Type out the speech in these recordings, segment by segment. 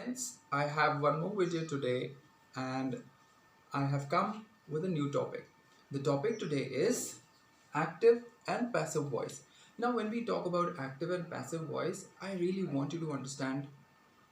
Friends, I have one more video today and I have come with a new topic. The topic today is active and passive voice. Now, when we talk about active and passive voice, I really want you to understand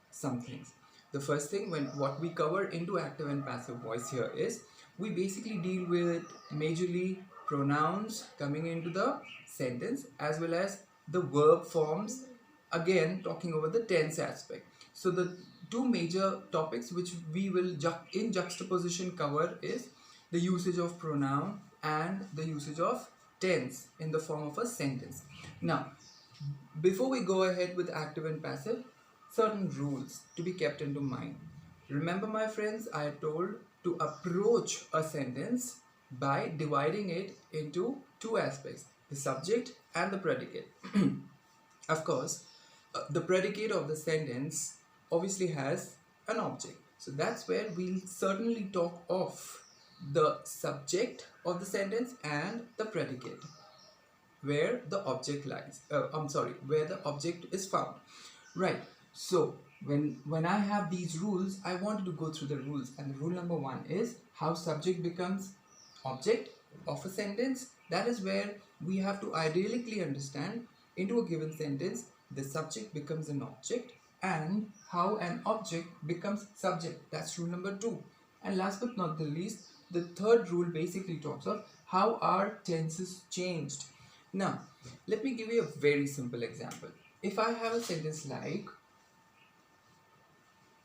some things. The first thing, when what we cover into active and passive voice here is we basically deal with majorly pronouns coming into the sentence as well as the verb forms, again talking over the tense aspect. So the two major topics which we will in juxtaposition cover is the usage of pronoun and the usage of tense in the form of a sentence. Now, before we go ahead with active and passive, certain rules to be kept into mind. Remember, my friends, I told to approach a sentence by dividing it into two aspects, the subject and the predicate. Of course, the predicate of the sentence obviously has an object. So that's where we'll certainly talk of the subject of the sentence and the predicate where the object lies. Where the object is found. Right. So when I have these rules, I wanted to go through the rules. And rule number one is how subject becomes object of a sentence. That is where we have to ideally understand into a given sentence the subject becomes an object and how an object becomes subject. That's rule number two. And last but not the least, the third rule basically talks of how our tenses changed. Now, let me give you a very simple example. If I have a sentence like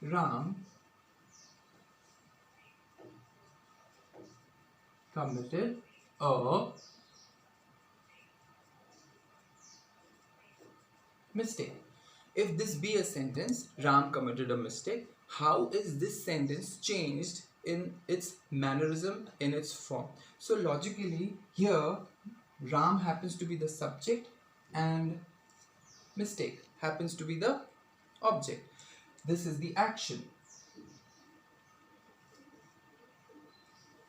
Ram committed a mistake. If this be a sentence, Ram committed a mistake, how is this sentence changed in its mannerism, in its form? So logically, here Ram happens to be the subject and mistake happens to be the object. This is the action.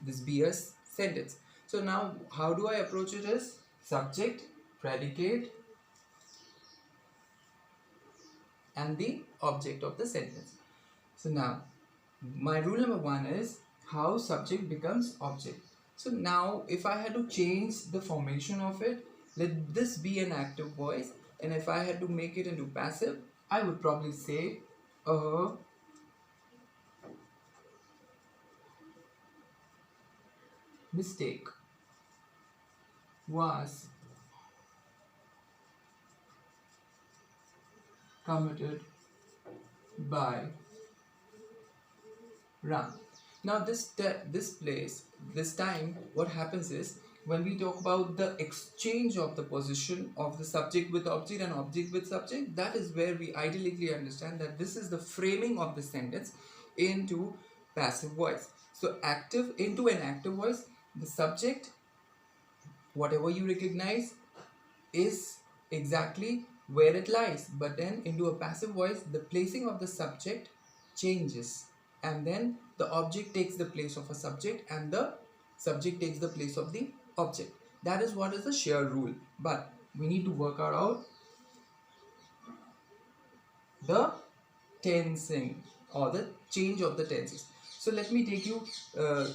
This be a sentence. So now how do I approach it as subject, predicate and the object of the sentence. So now my rule number one is how subject becomes object. So now if I had to change the formation of it, let this be an active voice, and if I had to make it into passive, I would probably say a mistake was committed by Ram. Now this time what happens is when we talk about the exchange of the position of the subject with object and object with subject, that is where we ideally understand that this is the framing of the sentence into passive voice. So active into an active voice, the subject, whatever you recognize, is exactly where it lies, but then into a passive voice the placing of the subject changes and then the object takes the place of a subject and the subject takes the place of the object. That is what is the sheer rule, but we need to work out the tensing or the change of the tenses. So let me take you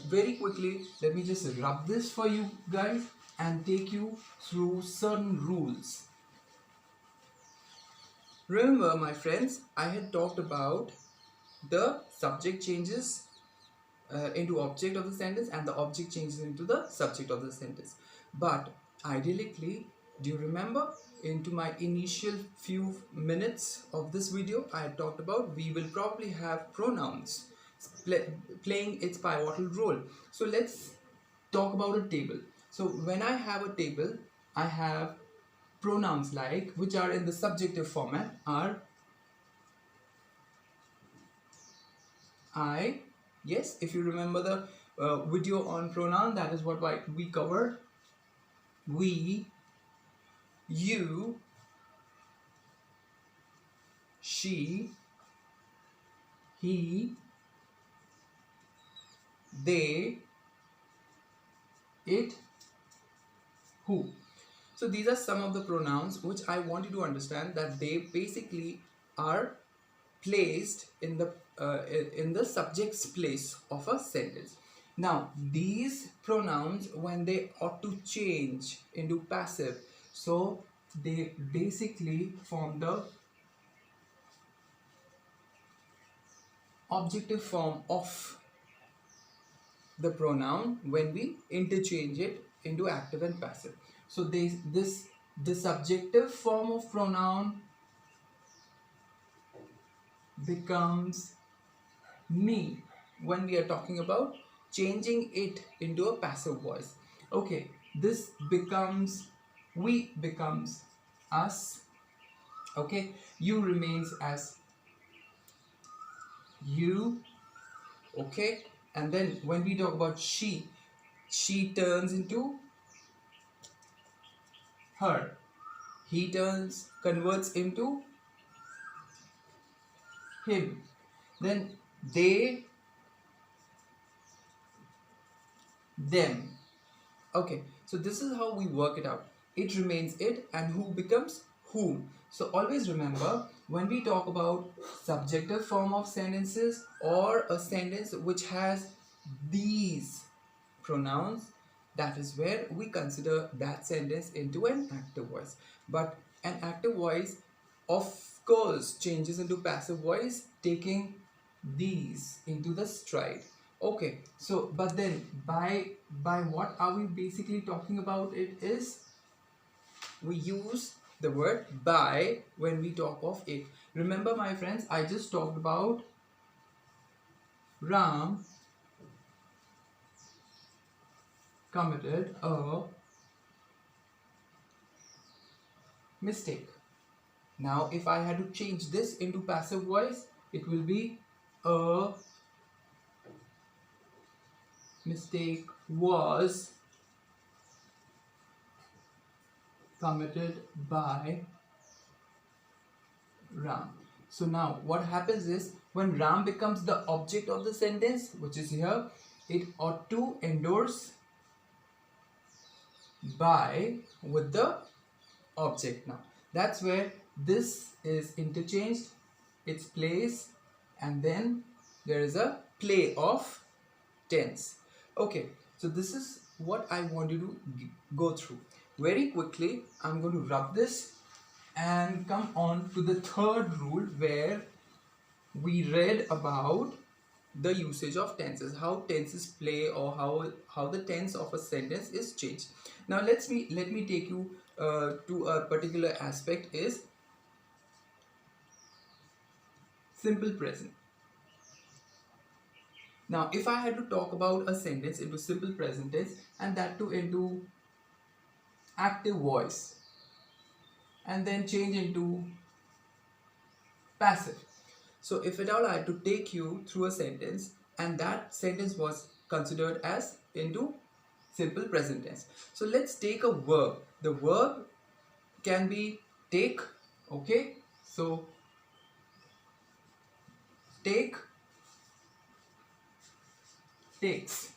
very quickly, let me just rub this for you guys and take you through certain rules. Remember, my friends, I had talked about the subject changes into object of the sentence and the object changes into the subject of the sentence. But ideally, do you remember into my initial few minutes of this video, I had talked about we will probably have pronouns playing its pivotal role. So let's talk about a table. So when I have a table, I have pronouns like, which are in the subjective format, are I. Yes, if you remember the video on pronoun, that is what we covered. We, you, she, he, they, it, who. So these are some of the pronouns which I want you to understand that they basically are placed in the subject's place of a sentence. Now these pronouns, when they ought to change into passive, so they basically form the objective form of the pronoun when we interchange it into active and passive. So the subjective form of pronoun becomes me when we are talking about changing it into a passive voice. Okay, this becomes we becomes us. Okay, you remains as you. Okay, and then when we talk about she turns into her, he converts into him, then they, them. Okay, so this is how we work it out. It remains it, and who becomes whom. So always remember, when we talk about subjective form of sentences or a sentence which has these pronouns, that is where we consider that sentence into an active voice. But an active voice, of course, changes into passive voice, taking these into the stride. Okay, so but then by what are we basically talking about? It is, we use the word by when we talk of it. Remember, my friends, I just talked about Ram committed a mistake. Now if I had to change this into passive voice, it will be a mistake was committed by Ram. So now what happens is, when Ram becomes the object of the sentence, which is here, it ought to endorse by with the object. Now that's where this is interchanged its place, and then there is a play of tense. Okay, so this is what I want you to go through very quickly. I'm going to rub this and come on to the third rule, where we read about the usage of tenses, how tenses play, or how the tense of a sentence is changed. Now let me take you to a particular aspect, is simple present. Now if I had to talk about a sentence into simple present tense, and that too into active voice, and then change into passive. So if at all I had to take you through a sentence, and that sentence was considered as into simple present tense. So let's take a verb. The verb can be take. Okay, so take, takes.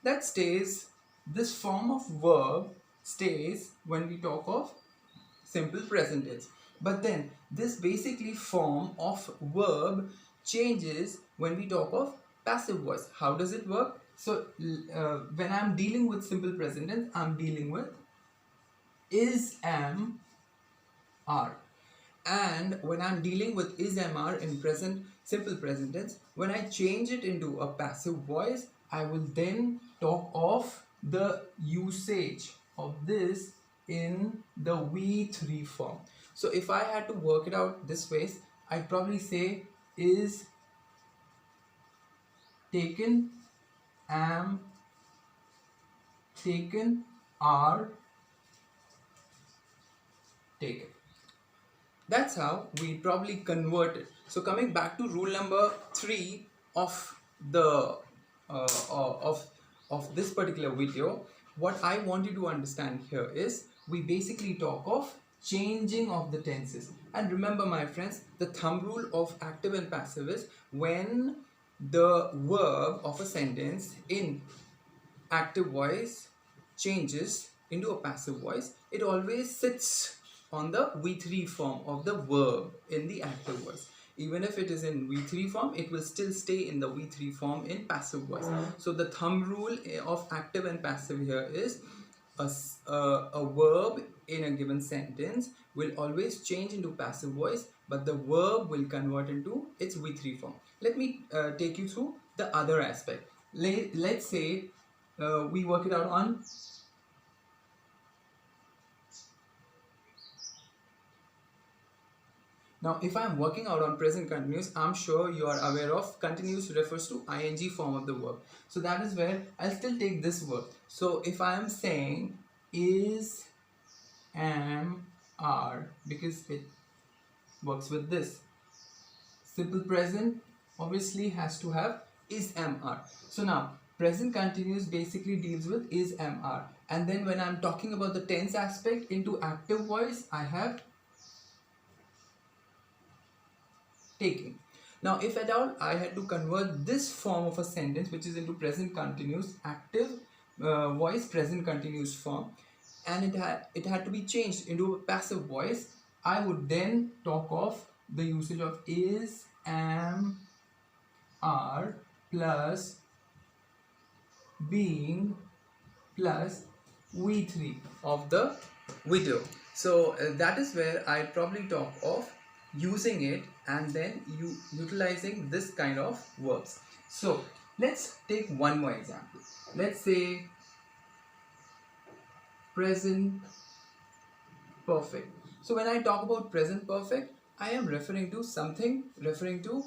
That stays, this form of verb stays when we talk of simple present tense. But then this basically form of verb changes when we talk of passive voice. How does it work? So when I'm dealing with simple present tense, I'm dealing with is, am, are. And when I'm dealing with is, am, are in present simple present tense, when I change it into a passive voice, I will then talk of the usage of this in the V3 form. So if I had to work it out this way, I'd probably say is taken, am taken, are taken. That's how we probably convert it. So coming back to rule number 3 of the of this particular video, what I want you to understand here is, we basically talk of changing of the tenses. And remember, my friends, the thumb rule of active and passive is, when the verb of a sentence in active voice changes into a passive voice, it always sits on the V3 form of the verb in the active voice. Even if it is in V3 form, it will still stay in the V3 form in passive voice. So the thumb rule of active and passive here is a verb in a given sentence will always change into passive voice, but the verb will convert into its V3 form. Let me take you through the other aspect. Let's say we work it out on. Now, if I'm working out on present continuous, I'm sure you are aware of continuous refers to ing form of the verb. So that is where I'll still take this verb. So if I am saying is, am, are, because it works with this. Simple present obviously has to have is, am, are. So now present continuous basically deals with is, am, are. And then when I'm talking about the tense aspect into active voice, I have taking. Now, if at all I had to convert this form of a sentence, which is into present continuous, active voice present continuous form, and it had to be changed into a passive voice, I would then talk of the usage of is, am, are plus being plus V3 of the video. So that is where I probably talk of using it and then utilizing this kind of verbs. So let's take one more example. Let's say present perfect. So when I talk about present perfect, I am referring to something referring to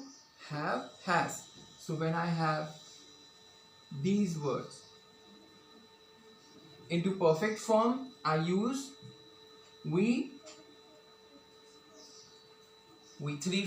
have, has. So when I have these words into perfect form, I use V3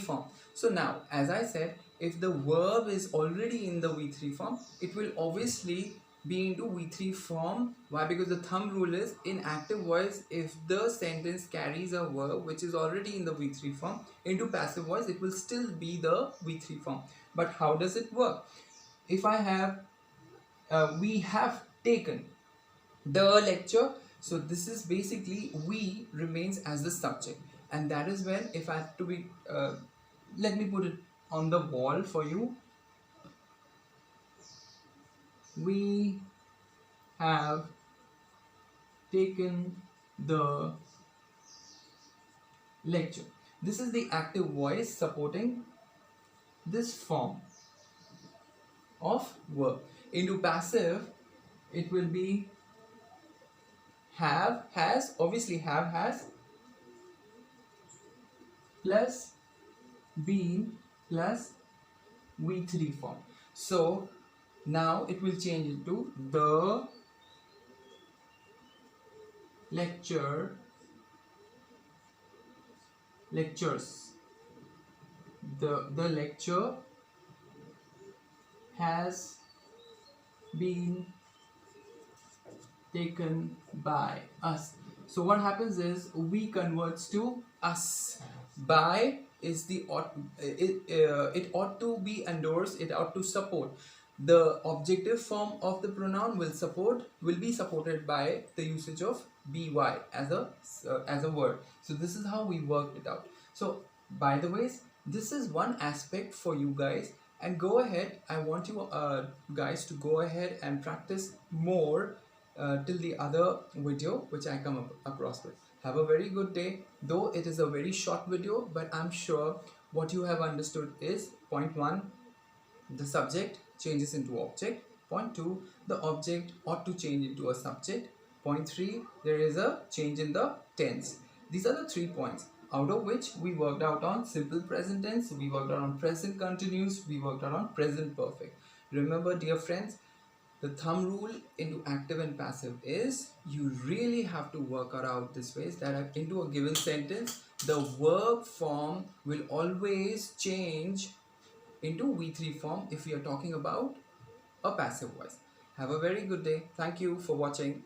form. So now, as I said, if the verb is already in the V3 form, it will obviously be into V3 form. Why? Because the thumb rule is in active voice, if the sentence carries a verb which is already in the V3 form into passive voice, it will still be the V3 form. But how does it work? If I have, we have taken the lecture, so this is basically we remains as the subject, and that is when if I have to be let me put it on the wall for you. We have taken the lecture. This is the active voice supporting this form of verb. Into passive, it will be have, has, obviously have, has plus been plus V3 form. So now it will change into the lectures. The lecture has been taken by us. So what happens is we converts to us. By is the it ought to be endorsed, it ought to support. The objective form of the pronoun will be supported by the usage of by as a word. So this is how we worked it out. So by the way, this is one aspect for you guys, and go ahead, I want you guys to go ahead and practice more till the other video which I come across with. Have a very good day. Though it is a very short video, but I'm sure what you have understood is point 1, the subject changes into object. Point 2, the object ought to change into a subject. Point 3, there is a change in the tense. These are the 3 points, out of which we worked out on simple present tense, we worked out on present continuous, we worked out on present perfect. Remember, dear friends, the thumb rule into active and passive is you really have to work out this way, that into a given sentence, the verb form will always change into V3 form if we are talking about a passive voice. Have a very good day. Thank you for watching.